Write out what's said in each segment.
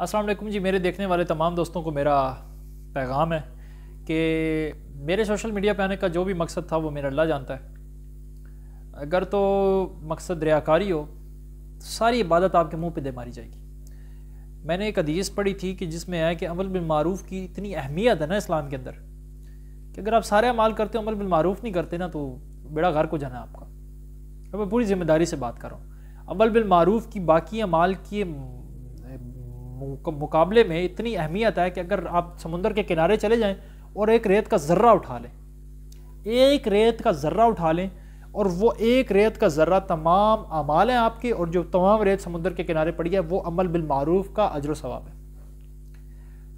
السلام علیکم جی، میرے دیکھنے والے تمام دوستوں کو میرا پیغام ہے کہ میرے سوشل میڈیا پہ آنے کا جو بھی مقصد تھا وہ میرا اللہ جانتا ہے۔ اگر تو مقصد ریاکاری ہو، ساری عبادت آپ کے منہ پہ دے ماری جائے گی۔ میں نے ایک حدیث پڑھی تھی کہ جس میں ہے کہ عمل بالمعروف کی اتنی اہمیت ہے نا اسلام کے اندر کہ اگر آپ سارے اعمال کرتے ہو، عمل بالمعروف نہیں کرتے نا تو بیڑا غرق کو جانا ہے آپ کا۔ اب میں پوری ذمہ داری سے بات کر رہا ہوں۔ عمل بالمعروف کی باقی اعمال کی مقابلے میں اتنی اہمیت ہے کہ اگر آپ سمندر کے کنارے چلے جائیں اور ایک ریت کا ذرہ اٹھا لیں، ایک ریت کا ذرہ اٹھا لیں اور وہ ایک ریت کا ذرہ تمام اعمال ہیں آپ کے، اور جو تمام ریت سمندر کے کنارے پڑی ہے وہ عمل بالمعروف کا اجر و ثواب ہے۔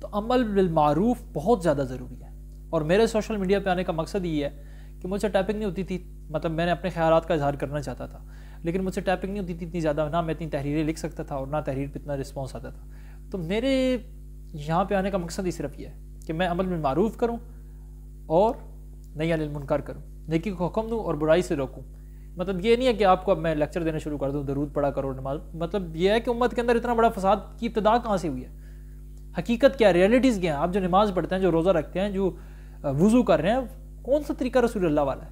تو عمل بالمعروف بہت زیادہ ضروری ہے، اور میرے سوشل میڈیا پہ آنے کا مقصد یہ ہے کہ مجھ سے ٹائپنگ نہیں ہوتی تھی، مطلب میں نے اپنے خیالات کا اظہار کرنا چاہتا تھا لیکن مجھ سے ٹائپنگ نہیں ہوتی تھی اتنی زیادہ، نہ میں اتنی تحریریں لکھ سکتا تھا اور نہ تحریر پہ اتنا رسپانس آتا تھا۔ تو میرے یہاں پہ آنے کا مقصد ہی صرف یہ ہے کہ میں عمل بالمعروف کروں اور نہی عن المنکر کروں، نیکی کو حکم دوں اور برائی سے روکوں۔ مطلب یہ نہیں ہے کہ آپ کو اب میں لیکچر دینا شروع کر دوں، درود پڑھا کرو، نماز، مطلب یہ ہے کہ امت کے اندر اتنا بڑا فساد کی ابتدا کہاں سے ہوئی ہے، حقیقت کیا ہے، ریئلٹیز کیا ہیں۔ آپ جو نماز پڑھتے ہیں، جو روزہ رکھتے ہیں، جو وضو کر رہے ہیں، کون سا طریقہ رسول اللہ والا ہے؟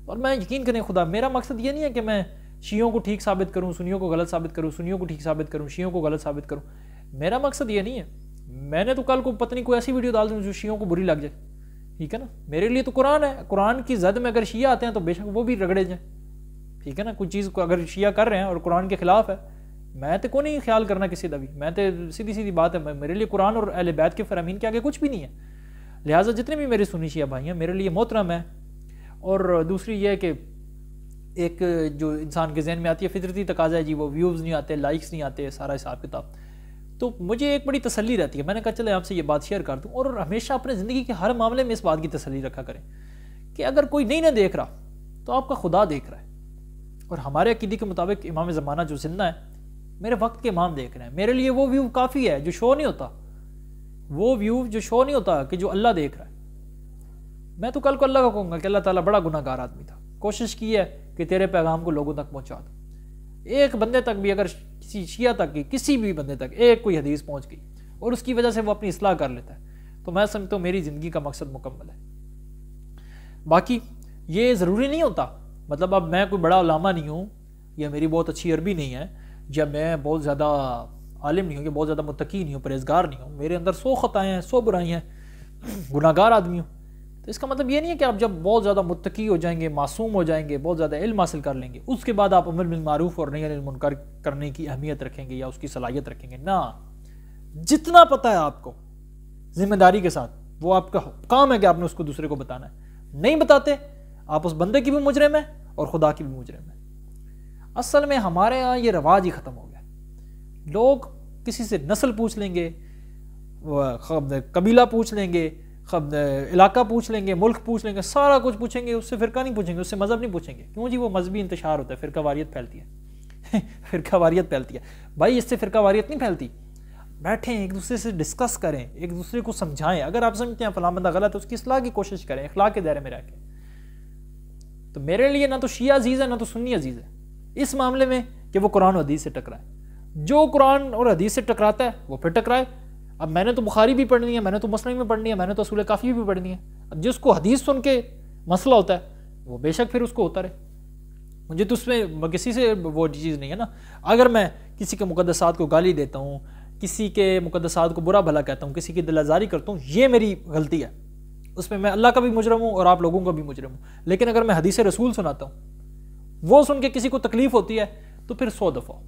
اور میں یقین کریں خدا، میرا مقصد یہ نہیں ہے کہ میں شیعوں کو ٹھیک ثابت کروں، سنیوں کو غلط ثابت کروں، سنیوں کو ٹھیک ثابت کروں، شیعوں کو غلط ثابت کروں۔ میرا مقصد یہ نہیں ہے۔ میں نے تو کل کو پتہ نہیں کوئی ایسی ویڈیو ڈال دوں جو شیعوں کو بری لگ جائے، ٹھیک ہے نا۔ میرے لیے تو قرآن ہے، قرآن کی زد میں اگر شیعہ آتے ہیں تو بے شک وہ بھی رگڑے جائیں، ٹھیک ہے نا۔ کوئی چیز کو اگر شیعہ کر رہے ہیں اور قرآن کے خلاف ہے، میں تو کوئی نہیں خیال کرنا کسی کا بھی، میں تو سیدھی بات ہے، میرے لیے قرآن اور اہل بیت کے فرامین کے آگے کچھ بھی نہیں ہے۔ لہٰذا جتنے بھی میرے سنی شیعہ بھائی ہیں میرے لیے محترم ہے۔ اور دوسری یہ ہے کہ ایک جو انسان کے ذہن میں آتی ہے فطرتی تقاضا ہے جی، وہ ویوز نہیں آتے، لائکس نہیں آتے، سارا حساب کتاب، تو مجھے ایک بڑی تسلی رہتی ہے۔ میں نے کہا چلے آپ سے یہ بات شیئر کر دوں، اور ہمیشہ اپنے زندگی کے ہر معاملے میں اس بات کی تسلی رکھا کریں کہ اگر کوئی نہیں نہ دیکھ رہا تو آپ کا خدا دیکھ رہا ہے، اور ہمارے عقیدے کے مطابق امام زمانہ جو زندہ ہے، میرے وقت کے امام دیکھ رہے ہیں۔ میرے لیے وہ ویو کافی ہے جو شو نہیں ہوتا، وہ ویو جو شو نہیں ہوتا، کہ جو اللہ دیکھ رہا ہے۔ میں تو کل کو اللہ کو کہوں گا کہ اللہ تعالیٰ بڑا گناہ گار آدمی تھا، کوشش کی ہے کہ تیرے پیغام کو لوگوں تک پہنچا دو۔ ایک بندے تک بھی، اگر کسی شیعہ تک کی کسی بھی بندے تک ایک کوئی حدیث پہنچ گئی اور اس کی وجہ سے وہ اپنی اصلاح کر لیتا ہے، تو میں سمجھتا ہوں میری زندگی کا مقصد مکمل ہے۔ باقی یہ ضروری نہیں ہوتا، مطلب اب میں کوئی بڑا علامہ نہیں ہوں، یا میری بہت اچھی عربی نہیں ہے، یا میں بہت زیادہ عالم نہیں ہوں، یا بہت زیادہ متقی نہیں ہوں، پرہیزگار نہیں ہوں، میرے اندر 100 خطائیں ہیں، 100 برائی ہیں، گناہ گار آدمی ہوں۔ تو اس کا مطلب یہ نہیں ہے کہ آپ جب بہت زیادہ متقی ہو جائیں گے، معصوم ہو جائیں گے، بہت زیادہ علم حاصل کر لیں گے، اس کے بعد آپ عمل بالمعروف اور نہی عن المنکر کرنے کی اہمیت رکھیں گے یا اس کی صلاحیت رکھیں گے۔ نہ، جتنا پتہ ہے آپ کو ذمہ داری کے ساتھ، وہ آپ کا کام ہے کہ آپ نے اس کو دوسرے کو بتانا ہے۔ نہیں بتاتے، آپ اس بندے کی بھی مجرم ہے اور خدا کی بھی مجرم ہے۔ اصل میں ہمارے ہاں یہ رواج ہی ختم ہو گیا۔ لوگ کسی سے نسل پوچھ لیں گے، قبیلہ پوچھ لیں گے، علاقہ پوچھ لیں گے، ملک پوچھ لیں گے، سارا کچھ پوچھیں گے، اس سے فرقہ نہیں پوچھیں گے، اس سے مذہب نہیں پوچھیں گے۔ کیوں جی؟ وہ مذہبی انتشار ہوتا ہے، فرقہ واریت پھیلتی ہے فرقہ واریت پھیلتی ہے۔ بھائی اس سے فرقہ واریت نہیں پھیلتی، بیٹھیں ایک دوسرے سے ڈسکس کریں، ایک دوسرے کو سمجھائیں، اگر آپ سمجھتے ہیں فلاں بندہ غلط ہے اس کی اصلاح کی کوشش کریں، اخلاق کے دائرے میں رہ کے۔ تو میرے لیے نہ تو شیعہ عزیز ہے نہ تو سنی عزیز ہے اس معاملے میں کہ وہ قرآن و حدیث سے ٹکرائے۔ جو قرآن اور حدیث سے ٹکراتا ہے وہ پھر ٹکرائے۔ اب میں نے تو بخاری بھی پڑھنی ہے، میں نے تو مسلم بھی پڑھنی ہے، میں نے تو اصول کافی بھی پڑھنی ہے۔ اب جس کو حدیث سن کے مسئلہ ہوتا ہے وہ بے شک پھر اس کو ہوتا رہے، مجھے تو اس میں کسی سے وہ چیز نہیں ہے نا۔ اگر میں کسی کے مقدسات کو گالی دیتا ہوں، کسی کے مقدسات کو برا بھلا کہتا ہوں، کسی کی دل آزاری کرتا ہوں، یہ میری غلطی ہے، اس میں اللہ کا بھی مجرم ہوں اور آپ لوگوں کا بھی مجرم ہوں۔ لیکن اگر میں حدیث رسول سناتا ہوں، وہ سن کے کسی کو تکلیف ہوتی ہے تو پھر 100 دفعہ،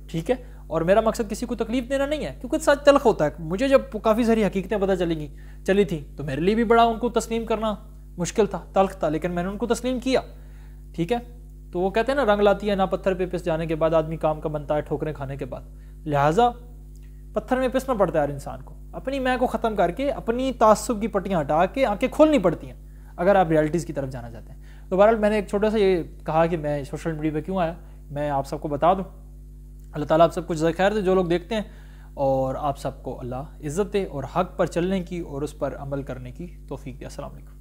ٹھیک ہے۔ اور میرا مقصد کسی کو تکلیف دینا نہیں ہے، کیونکہ سچ تلخ ہوتا ہے۔ مجھے جب کافی ساری حقیقتیں پتہ چلی تھیں تو میرے لیے بھی بڑا ان کو تسلیم کرنا مشکل تھا، تلخ تھا، لیکن میں نے ان کو تسلیم کیا، ٹھیک ہے۔ تو وہ کہتے ہیں نا، رنگ لاتی ہے نہ پتھر پہ پس جانے کے بعد آدمی کام کا بنتا ہے ٹھوکریں کھانے کے بعد۔ لہٰذا پتھر میں پسنا پڑتا ہے ہر انسان کو، اپنی میں کو ختم کر کے، اپنی تعصب کی پٹیاں ہٹا کے آنکھیں کھولنی پڑتی ہیں اگر آپ ریالٹیز کی طرف جانا چاہتے ہیں۔ تو بہرحال میں نے ایک چھوٹا سا یہ کہا کہ میں سوشل میڈیا پہ کیوں آیا، میں آپ سب کو بتا دوں۔ اللہ تعالیٰ آپ سب کو جزائے خیر دے جو لوگ دیکھتے ہیں، اور آپ سب کو اللہ عزت دے اور حق پر چلنے کی اور اس پر عمل کرنے کی توفیق دے۔ السلام علیکم۔